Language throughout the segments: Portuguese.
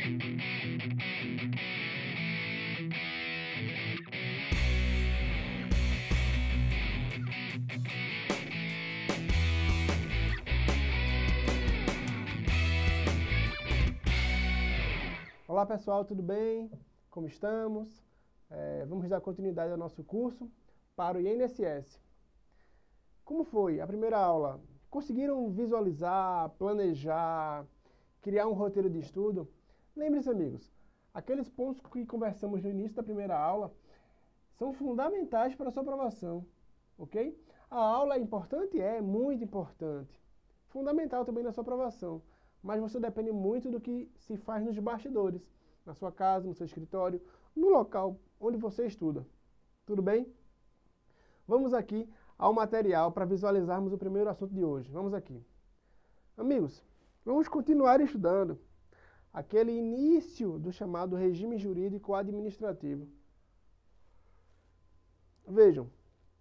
Olá pessoal, tudo bem? Como estamos? Vamos dar continuidade ao nosso curso para o INSS. Como foi a primeira aula? Conseguiram visualizar, planejar, criar um roteiro de estudo? Lembre-se, amigos, aqueles pontos que conversamos no início da primeira aula são fundamentais para a sua aprovação, ok? A aula é importante? É muito importante. Fundamental também na sua aprovação. Mas você depende muito do que se faz nos bastidores, na sua casa, no seu escritório, no local onde você estuda. Tudo bem? Vamos aqui ao material para visualizarmos o primeiro assunto de hoje. Vamos aqui. Amigos, vamos continuar estudando aquele início do chamado regime jurídico administrativo. Vejam,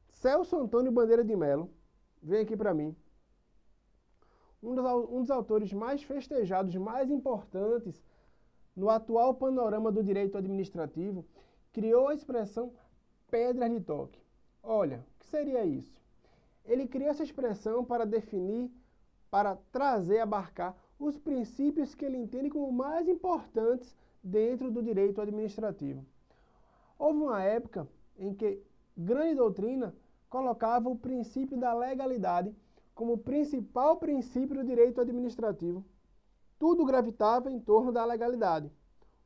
Celso Antônio Bandeira de Mello, vem aqui para mim, um dos autores mais festejados, mais importantes no atual panorama do direito administrativo, criou a expressão pedras de toque. Olha, o que seria isso? Ele criou essa expressão para definir, para trazer, abarcar os princípios que ele entende como mais importantes dentro do direito administrativo. Houve uma época em que grande doutrina colocava o princípio da legalidade como principal princípio do direito administrativo. Tudo gravitava em torno da legalidade.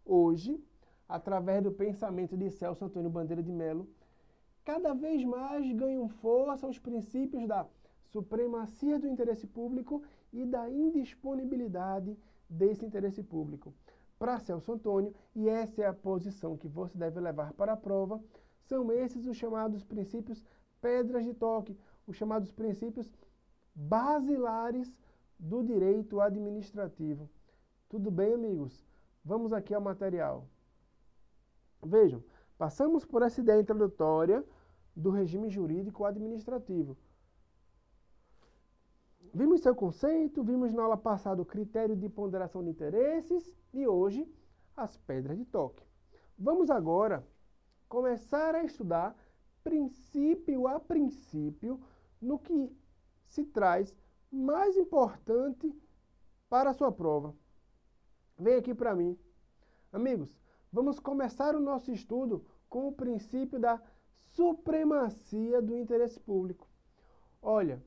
Hoje, através do pensamento de Celso Antônio Bandeira de Mello, cada vez mais ganham força os princípios da supremacia do interesse público e da indisponibilidade desse interesse público. Para Celso Antônio, e essa é a posição que você deve levar para a prova, são esses os chamados princípios pedras de toque, os chamados princípios basilares do direito administrativo. Tudo bem, amigos? Vamos aqui ao material. Vejam, passamos por essa ideia introdutória do regime jurídico administrativo. Vimos seu conceito, vimos na aula passada o critério de ponderação de interesses e hoje as pedras de toque. Vamos agora começar a estudar princípio a princípio no que se traz mais importante para a sua prova. Vem aqui para mim. Amigos, vamos começar o nosso estudo com o princípio da supremacia do interesse público. Olha,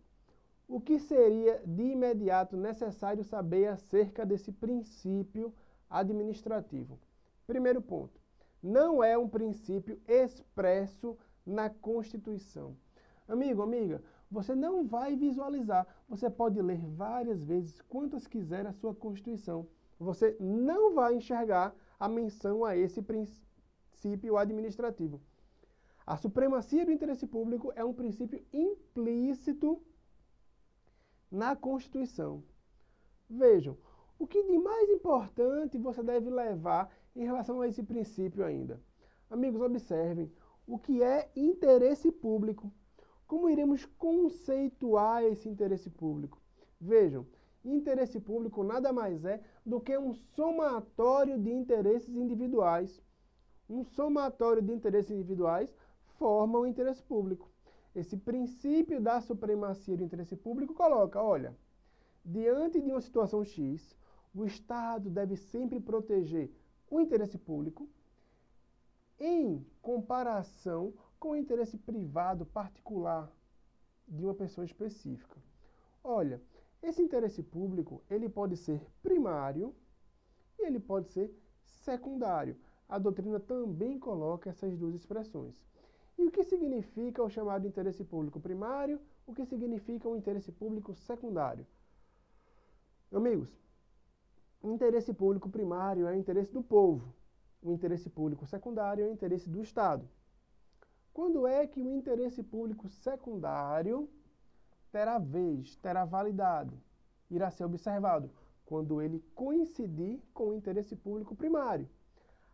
o que seria de imediato necessário saber acerca desse princípio administrativo? Primeiro ponto, não é um princípio expresso na Constituição. Amigo, amiga, você não vai visualizar. Você pode ler várias vezes, quantas quiser, a sua Constituição. Você não vai enxergar a menção a esse princípio administrativo. A supremacia do interesse público é um princípio implícito na Constituição. Vejam, o que de mais importante você deve levar em relação a esse princípio ainda? Amigos, observem o que é interesse público. Como iremos conceituar esse interesse público? Vejam, interesse público nada mais é do que um somatório de interesses individuais. Um somatório de interesses individuais forma o interesse público. Esse princípio da supremacia do interesse público coloca, olha, diante de uma situação X, o Estado deve sempre proteger o interesse público em comparação com o interesse privado particular de uma pessoa específica. Olha, esse interesse público, ele pode ser primário e ele pode ser secundário. A doutrina também coloca essas duas expressões. E o que significa o chamado interesse público primário? O que significa o interesse público secundário? Amigos, o interesse público primário é o interesse do povo. O interesse público secundário é o interesse do Estado. Quando é que o interesse público secundário terá vez, terá validade, irá ser observado? Quando ele coincidir com o interesse público primário.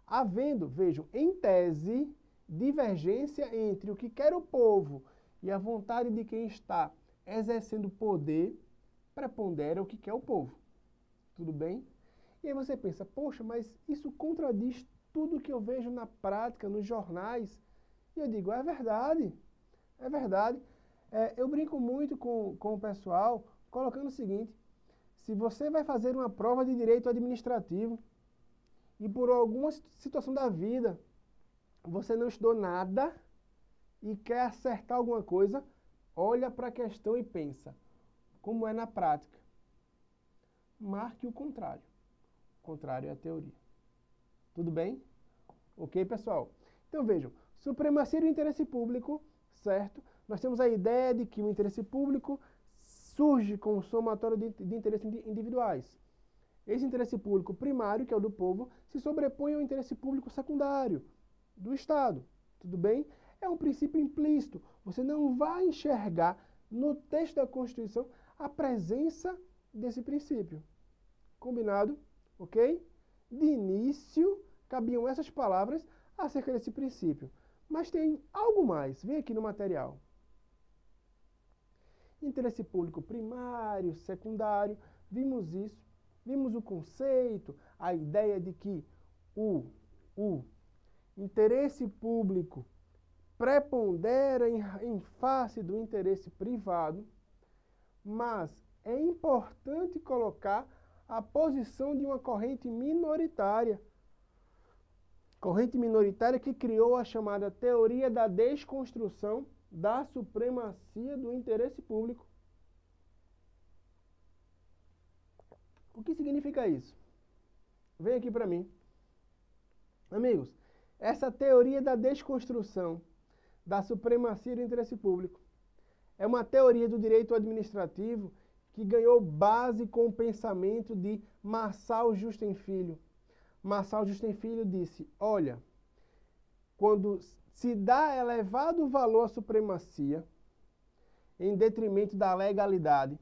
Havendo, vejam, em tese, divergência entre o que quer o povo e a vontade de quem está exercendo poder, prepondera o que quer o povo. Tudo bem? E aí você pensa, poxa, mas isso contradiz tudo que eu vejo na prática, nos jornais. E eu digo, é verdade, é verdade. Eu brinco muito com o pessoal, colocando o seguinte, se você vai fazer uma prova de direito administrativo e por alguma situação da vida você não estudou nada e quer acertar alguma coisa, olha para a questão e pensa, como é na prática? Marque o contrário. O contrário é a teoria. Tudo bem? Ok, pessoal? Então vejam, supremacia do interesse público, certo? Nós temos a ideia de que o interesse público surge com o somatório de interesses individuais. Esse interesse público primário, que é o do povo, se sobrepõe ao interesse público secundário, do Estado. Tudo bem? É um princípio implícito. Você não vai enxergar no texto da Constituição a presença desse princípio. Combinado? Ok? De início, cabiam essas palavras acerca desse princípio. Mas tem algo mais. Vem aqui no material. Interesse público primário, secundário. Vimos isso. Vimos o conceito, a ideia de que o interesse público prepondera em face do interesse privado, mas é importante colocar a posição de uma corrente minoritária. Corrente minoritária que criou a chamada teoria da desconstrução da supremacia do interesse público. O que significa isso? Vem aqui para mim. Amigos, essa teoria da desconstrução da supremacia do interesse público é uma teoria do direito administrativo que ganhou base com o pensamento de Marçal Justem Filho. Marçal Justem Filho disse, olha, quando se dá elevado valor à supremacia, em detrimento da legalidade,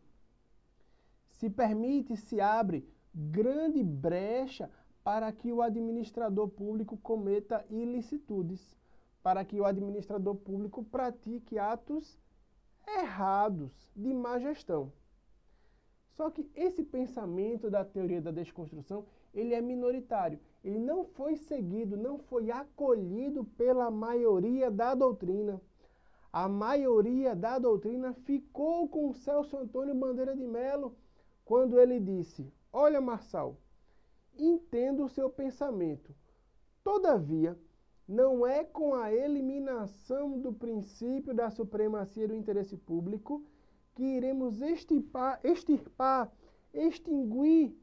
se permite, se abre grande brecha para que o administrador público cometa ilicitudes, para que o administrador público pratique atos errados de má gestão. Só que esse pensamento da teoria da desconstrução, ele é minoritário. Ele não foi seguido, não foi acolhido pela maioria da doutrina. A maioria da doutrina ficou com o Celso Antônio Bandeira de Mello quando ele disse, olha Marçal, entendo o seu pensamento. Todavia, não é com a eliminação do princípio da supremacia do interesse público que iremos extinguir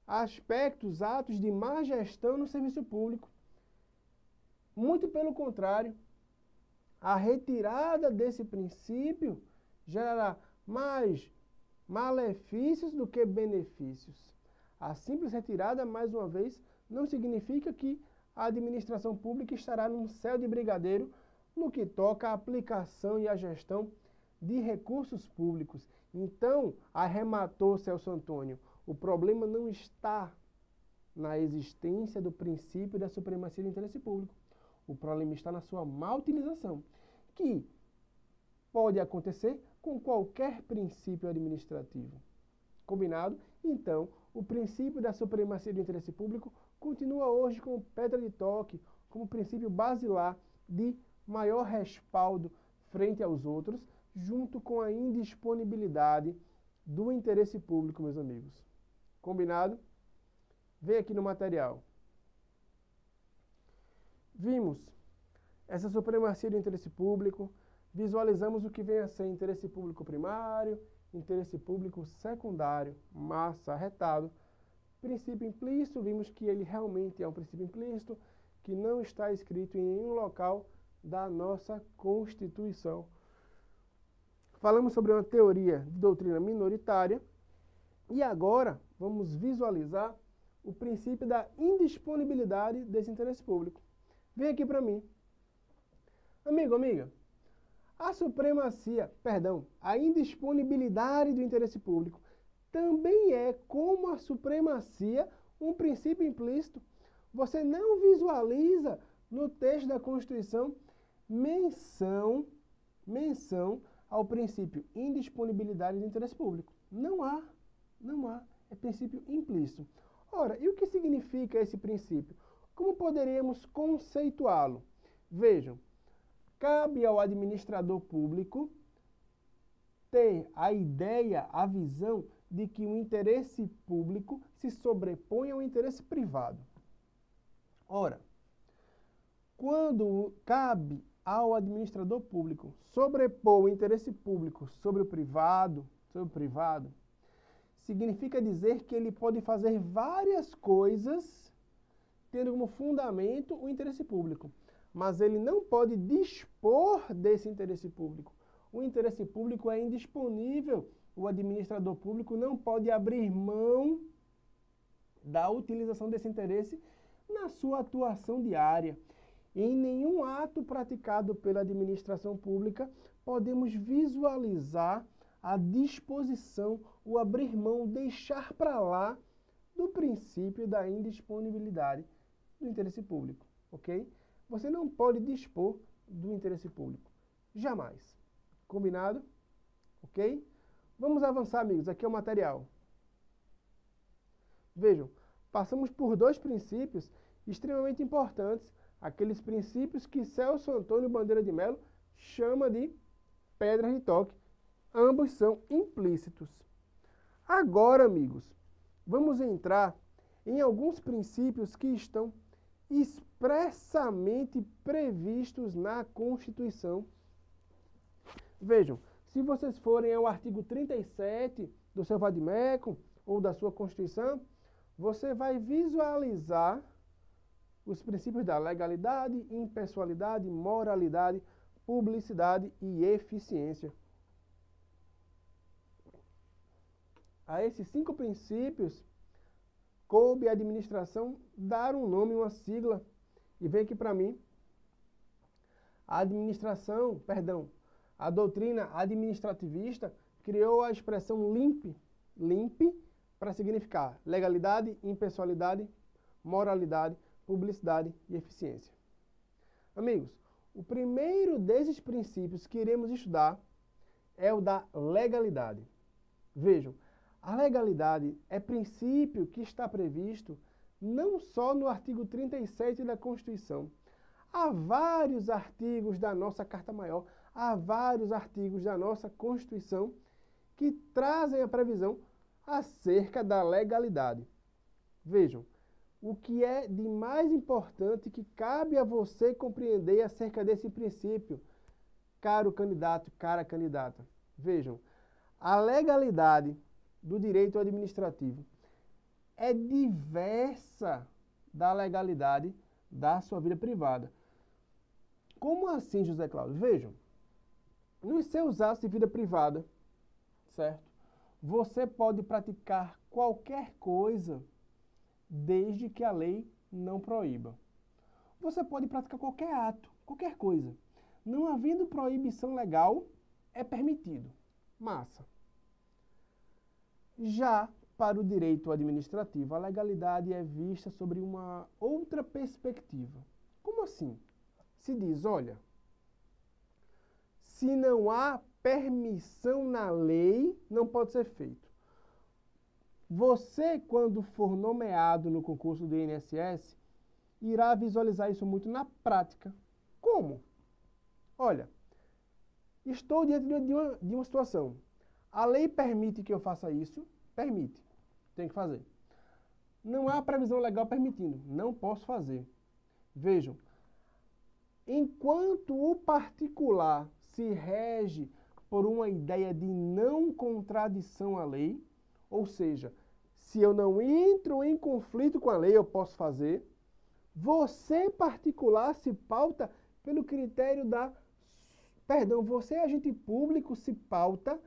aspectos, atos de má gestão no serviço público. Muito pelo contrário, a retirada desse princípio gerará mais malefícios do que benefícios. A simples retirada, mais uma vez, não significa que a administração pública estará num céu de brigadeiro no que toca à aplicação e à gestão de recursos públicos. Então, arrematou Celso Antônio, o problema não está na existência do princípio da supremacia do interesse público. O problema está na sua má utilização, que pode acontecer com qualquer princípio administrativo. Combinado? Então, o princípio da supremacia do interesse público continua hoje como pedra de toque, como princípio basilar de maior respaldo frente aos outros, junto com a indisponibilidade do interesse público, meus amigos. Combinado? Vem aqui no material. Vimos essa supremacia do interesse público, visualizamos o que vem a ser interesse público primário, interesse público secundário, massa, arretado. Princípio implícito, vimos que ele realmente é um princípio implícito, que não está escrito em nenhum local da nossa Constituição. Falamos sobre uma teoria de doutrina minoritária e agora vamos visualizar o princípio da indisponibilidade desse interesse público. Vem aqui para mim. Amigo, amiga, a indisponibilidade do interesse público também é, como a supremacia, um princípio implícito. Você não visualiza no texto da Constituição menção ao princípio indisponibilidade do interesse público. Não há. É princípio implícito. Ora, e o que significa esse princípio? Como poderíamos conceituá-lo? Vejam, cabe ao administrador público ter a ideia, a visão de que o interesse público se sobrepõe ao interesse privado. Ora, quando cabe ao administrador público sobrepor o interesse público sobre o privado, significa dizer que ele pode fazer várias coisas tendo como fundamento o interesse público, mas ele não pode dispor desse interesse público. O interesse público é indisponível, o administrador público não pode abrir mão da utilização desse interesse na sua atuação diária. Em nenhum ato praticado pela administração pública podemos visualizar a disposição, o abrir mão, deixar para lá do princípio da indisponibilidade do interesse público, ok? Você não pode dispor do interesse público, jamais. Combinado? Ok? Vamos avançar, amigos. Aqui é o material. Vejam, passamos por dois princípios extremamente importantes, aqueles princípios que Celso Antônio Bandeira de Mello chama de pedras de toque. Ambos são implícitos. Agora, amigos, vamos entrar em alguns princípios que estão expressamente previstos na Constituição. Vejam, se vocês forem ao artigo 37 do seu vade-mecum ou da sua Constituição, você vai visualizar os princípios da legalidade, impessoalidade, moralidade, publicidade e eficiência. A esses 5 princípios, coube à administração dar um nome, uma sigla. E vem aqui para mim. A doutrina administrativista criou a expressão LIMP para significar legalidade, impessoalidade, moralidade, publicidade e eficiência. Amigos, o primeiro desses princípios que iremos estudar é o da legalidade. Vejam, a legalidade é princípio que está previsto não só no artigo 37 da Constituição. Há vários artigos da nossa Carta Maior, há vários artigos da nossa Constituição que trazem a previsão acerca da legalidade. Vejam, o que é de mais importante que cabe a você compreender acerca desse princípio, caro candidato, cara candidata. Vejam, a legalidade do direito administrativo é diversa da legalidade da sua vida privada. Como assim, José Cláudio? Vejam, nos seus atos de vida privada, certo? Você pode praticar qualquer coisa desde que a lei não proíba. Você pode praticar qualquer ato, qualquer coisa. Não havendo proibição legal, é permitido. Massa. Já para o direito administrativo, a legalidade é vista sobre uma outra perspectiva. Como assim? Se diz, olha, se não há permissão na lei, não pode ser feito. Você, quando for nomeado no concurso do INSS, irá visualizar isso muito na prática. Como? Olha, estou diante de uma situação. A lei permite que eu faça isso? Permite. Tem que fazer. Não há previsão legal permitindo. Não posso fazer. Vejam, enquanto o particular se rege por uma ideia de não contradição à lei, ou seja, se eu não entro em conflito com a lei, eu posso fazer, você particular se pauta pelo critério da... você, agente público, se pauta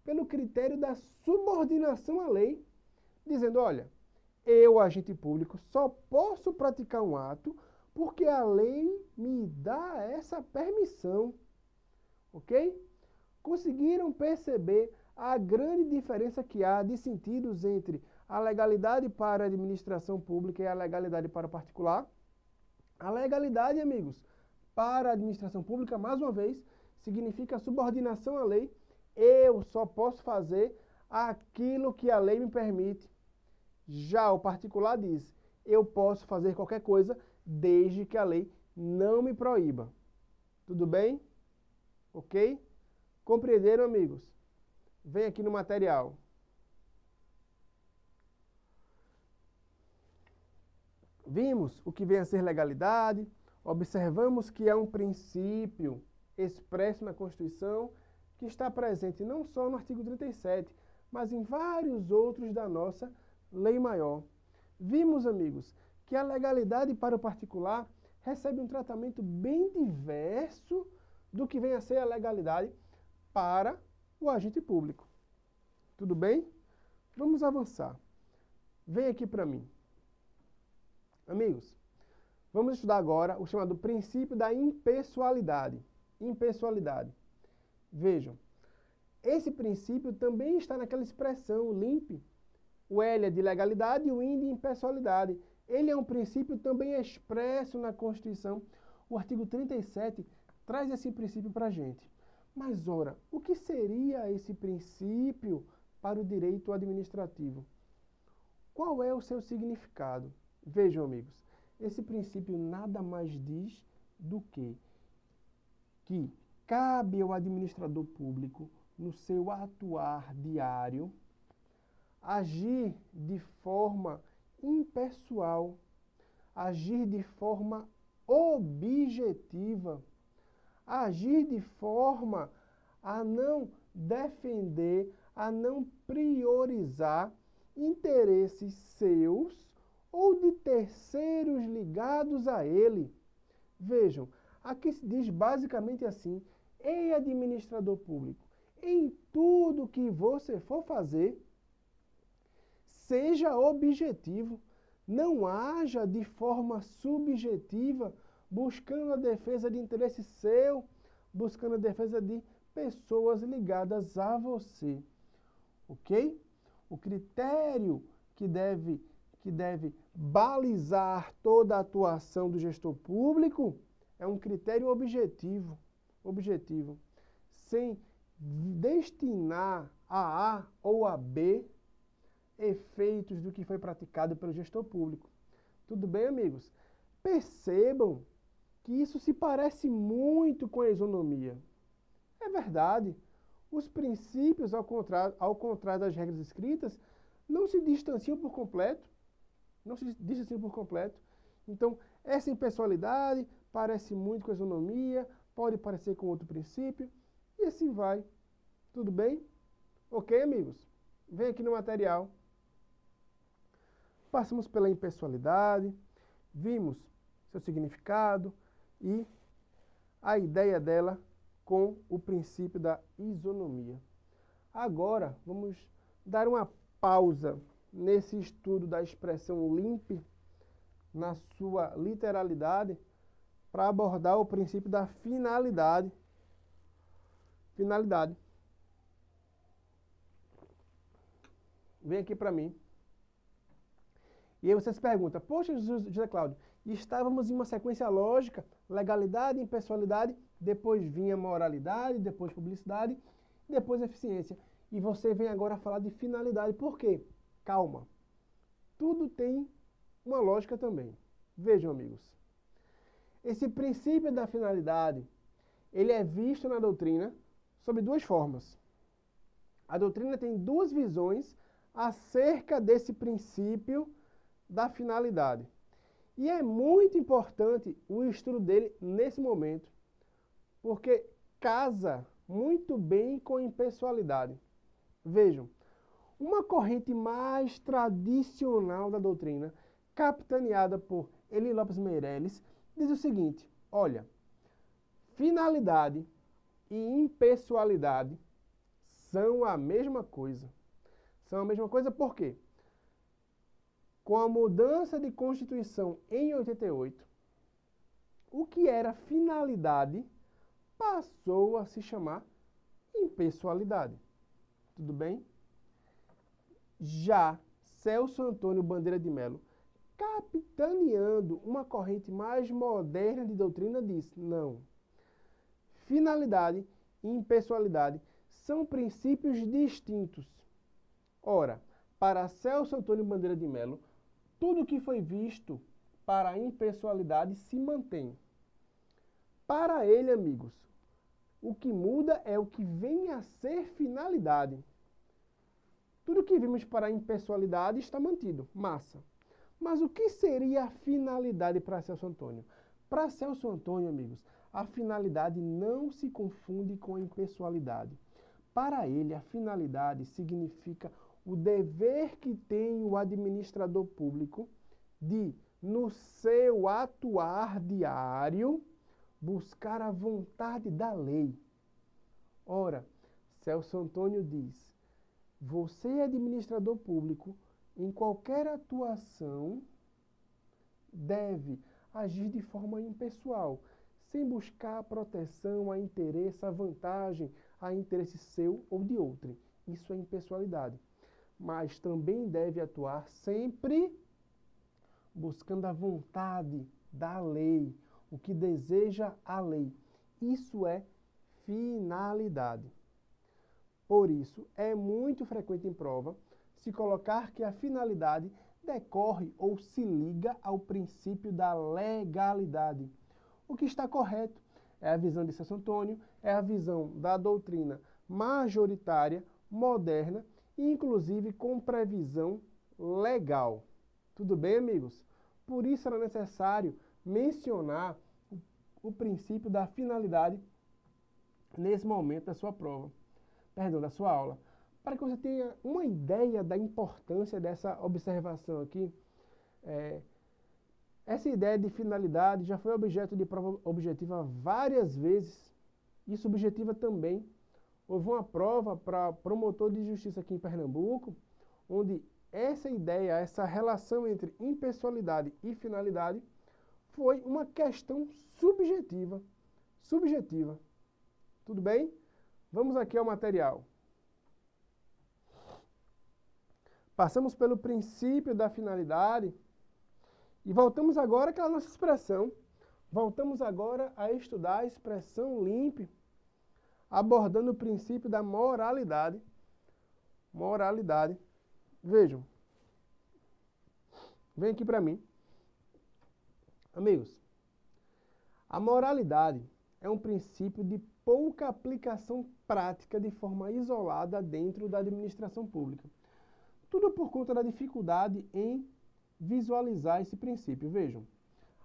pelo critério da subordinação à lei, dizendo, olha, eu, agente público, só posso praticar um ato porque a lei me dá essa permissão, ok? Conseguiram perceber a grande diferença que há de sentidos entre a legalidade para a administração pública e a legalidade para o particular? A legalidade, amigos, para a administração pública, mais uma vez, significa subordinação à lei. Eu só posso fazer aquilo que a lei me permite. Já o particular diz, eu posso fazer qualquer coisa desde que a lei não me proíba. Tudo bem? Ok? Compreenderam, amigos? Vem aqui no material. Vimos o que vem a ser legalidade, observamos que é um princípio expresso na Constituição que está presente não só no artigo 37, mas em vários outros da nossa lei maior. Vimos, amigos, que a legalidade para o particular recebe um tratamento bem diverso do que vem a ser a legalidade para o agente público. Tudo bem? Vamos avançar. Vem aqui para mim. Amigos, vamos estudar agora o chamado princípio da impessoalidade. Impessoalidade. Vejam, esse princípio também está naquela expressão limpe. O L é de legalidade e o I de impessoalidade. Ele é um princípio também expresso na Constituição. O artigo 37 traz esse princípio para a gente. Mas, ora, o que seria esse princípio para o direito administrativo? Qual é o seu significado? Vejam, amigos, esse princípio nada mais diz do que cabe ao administrador público, no seu atuar diário, agir de forma impessoal, agir de forma objetiva, agir de forma a não defender, a não priorizar interesses seus ou de terceiros ligados a ele. Vejam, aqui se diz basicamente assim: ei, administrador público, em tudo que você for fazer, seja objetivo, não haja de forma subjetiva, buscando a defesa de interesse seu, buscando a defesa de pessoas ligadas a você. Ok? O critério que deve balizar toda a atuação do gestor público é um critério objetivo, sem destinar a A ou a B efeitos do que foi praticado pelo gestor público. Tudo bem, amigos? Percebam que isso se parece muito com a isonomia. É verdade, os princípios, ao contrário das regras escritas, não se distanciam por completo. Então, essa impessoalidade parece muito com a isonomia, pode parecer com outro princípio, e assim vai. Tudo bem? Ok, amigos? Vem aqui no material. Passamos pela impessoalidade, vimos seu significado e a ideia dela com o princípio da isonomia. Agora, vamos dar uma pausa nesse estudo da expressão limpe, na sua literalidade, para abordar o princípio da finalidade. Vem aqui para mim. E aí você se pergunta, poxa, José Cláudio, estávamos em uma sequência lógica, legalidade, impessoalidade, depois vinha moralidade, depois publicidade, depois eficiência. E você vem agora falar de finalidade. Por quê? Calma. Tudo tem uma lógica também. Vejam, amigos. Esse princípio da finalidade, ele é visto na doutrina sob duas formas. A doutrina tem duas visões acerca desse princípio da finalidade. E é muito importante o estudo dele nesse momento, porque casa muito bem com a impessoalidade. Vejam, uma corrente mais tradicional da doutrina, capitaneada por Eli Lopes Meireles, diz o seguinte: olha, finalidade e impessoalidade são a mesma coisa. São a mesma coisa por quê? Com a mudança de Constituição em 88, o que era finalidade passou a se chamar impessoalidade. Tudo bem? Já Celso Antônio Bandeira de Melo, capitaneando uma corrente mais moderna de doutrina, diz: não. Finalidade e impessoalidade são princípios distintos. Ora, para Celso Antônio Bandeira de Melo, tudo que foi visto para a impessoalidade se mantém. Para ele, amigos, o que muda é o que vem a ser finalidade. Tudo que vimos para a impessoalidade está mantido, massa. Mas o que seria a finalidade para Celso Antônio? Para Celso Antônio, amigos, a finalidade não se confunde com a impessoalidade. Para ele, a finalidade significa o dever que tem o administrador público de, no seu atuar diário, buscar a vontade da lei. Ora, Celso Antônio diz: você, administrador público, em qualquer atuação, deve agir de forma impessoal, sem buscar a proteção, a interesse, a vantagem, a interesse seu ou de outrem. Isso é impessoalidade. Mas também deve atuar sempre buscando a vontade da lei, o que deseja a lei. Isso é finalidade. Por isso, é muito frequente em prova se colocar que a finalidade decorre ou se liga ao princípio da legalidade. O que está correto é a visão de Celso Antônio, é a visão da doutrina majoritária, moderna e inclusive com previsão legal. Tudo bem, amigos? Por isso era necessário mencionar o princípio da finalidade nesse momento da sua prova, da sua aula, para que você tenha uma ideia da importância dessa observação aqui. Essa ideia de finalidade já foi objeto de prova objetiva várias vezes e subjetiva também. Houve uma prova para promotor de justiça aqui em Pernambuco, onde essa ideia, essa relação entre impessoalidade e finalidade foi uma questão subjetiva. Tudo bem? Vamos aqui ao material. Passamos pelo princípio da finalidade e voltamos agora àquela nossa expressão. Voltamos agora a estudar a expressão limpe, abordando o princípio da moralidade. Vejam. Vem aqui para mim. Amigos, a moralidade é um princípio de pouca aplicação prática de forma isolada dentro da administração pública. Tudo por conta da dificuldade em visualizar esse princípio. Vejam,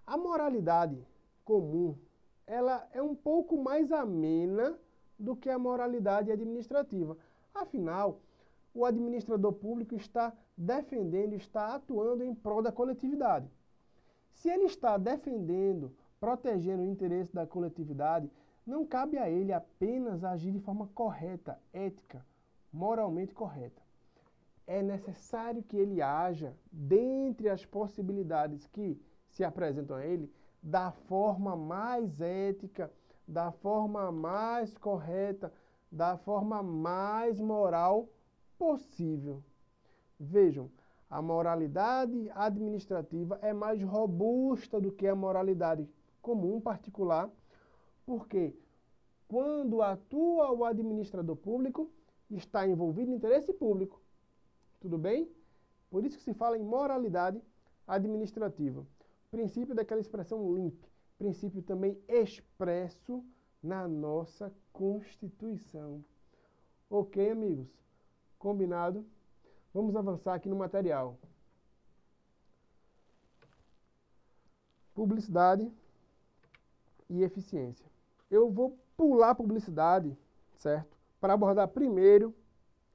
a moralidade comum, ela é um pouco mais amena do que a moralidade administrativa. Afinal, o administrador público está defendendo, está atuando em prol da coletividade. Se ele está defendendo, protegendo o interesse da coletividade, não cabe a ele apenas agir de forma correta, ética, moralmente correta. É necessário que ele haja, dentre as possibilidades que se apresentam a ele, da forma mais ética, da forma mais correta, da forma mais moral possível. Vejam, a moralidade administrativa é mais robusta do que a moralidade comum, particular, porque quando atua o administrador público, está envolvido em interesse público. Tudo bem? Por isso que se fala em moralidade administrativa. Princípio daquela expressão limpe. Princípio também expresso na nossa Constituição. Ok, amigos? Combinado? Vamos avançar aqui no material. Publicidade e eficiência. Eu vou pular publicidade, certo? Para abordar primeiro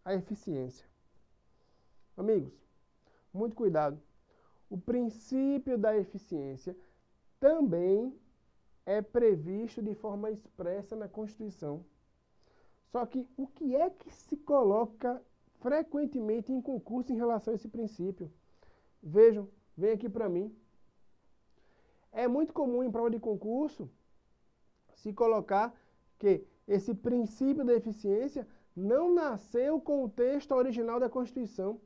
a eficiência. Amigos, muito cuidado. O princípio da eficiência também é previsto de forma expressa na Constituição. Só que o que é que se coloca frequentemente em concurso em relação a esse princípio? Vejam, vem aqui para mim. É muito comum em prova de concurso se colocar que esse princípio da eficiência não nasceu com o texto original da Constituição.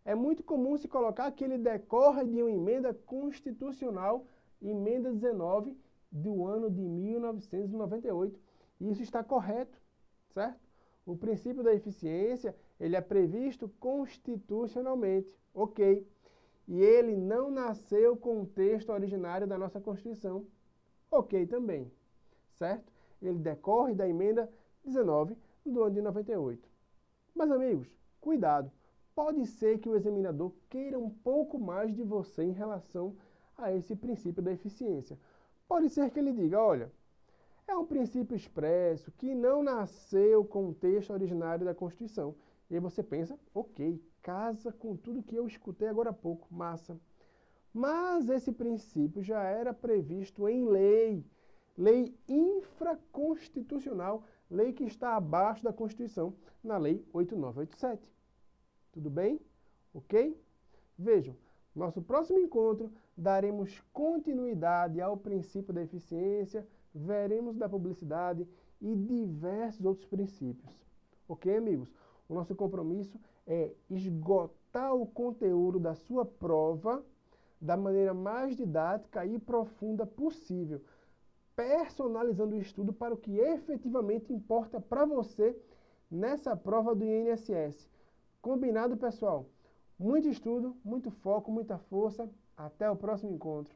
É muito comum se colocar que ele decorre de uma emenda constitucional, emenda 19 do ano de 1998. E isso está correto, certo? O princípio da eficiência Ele é previsto constitucionalmente, ok. E ele não nasceu com o texto originário da nossa Constituição, ok também, certo? Ele decorre da emenda 19 do ano de 98. Mas, amigos, cuidado. Pode ser que o examinador queira um pouco mais de você em relação a esse princípio da eficiência. Pode ser que ele diga, olha, é um princípio expresso que não nasceu com o texto originário da Constituição. E aí você pensa, ok, casa com tudo que eu escutei agora há pouco, massa. Mas esse princípio já era previsto em lei, lei infraconstitucional, lei que está abaixo da Constituição, na Lei 8987. Tudo bem? Ok? Vejam, nosso próximo encontro daremos continuidade ao princípio da eficiência, veremos da publicidade e diversos outros princípios. Ok, amigos? O nosso compromisso é esgotar o conteúdo da sua prova da maneira mais didática e profunda possível, personalizando o estudo para o que efetivamente importa para você nessa prova do INSS. Combinado, pessoal? Muito estudo, muito foco, muita força. Até o próximo encontro.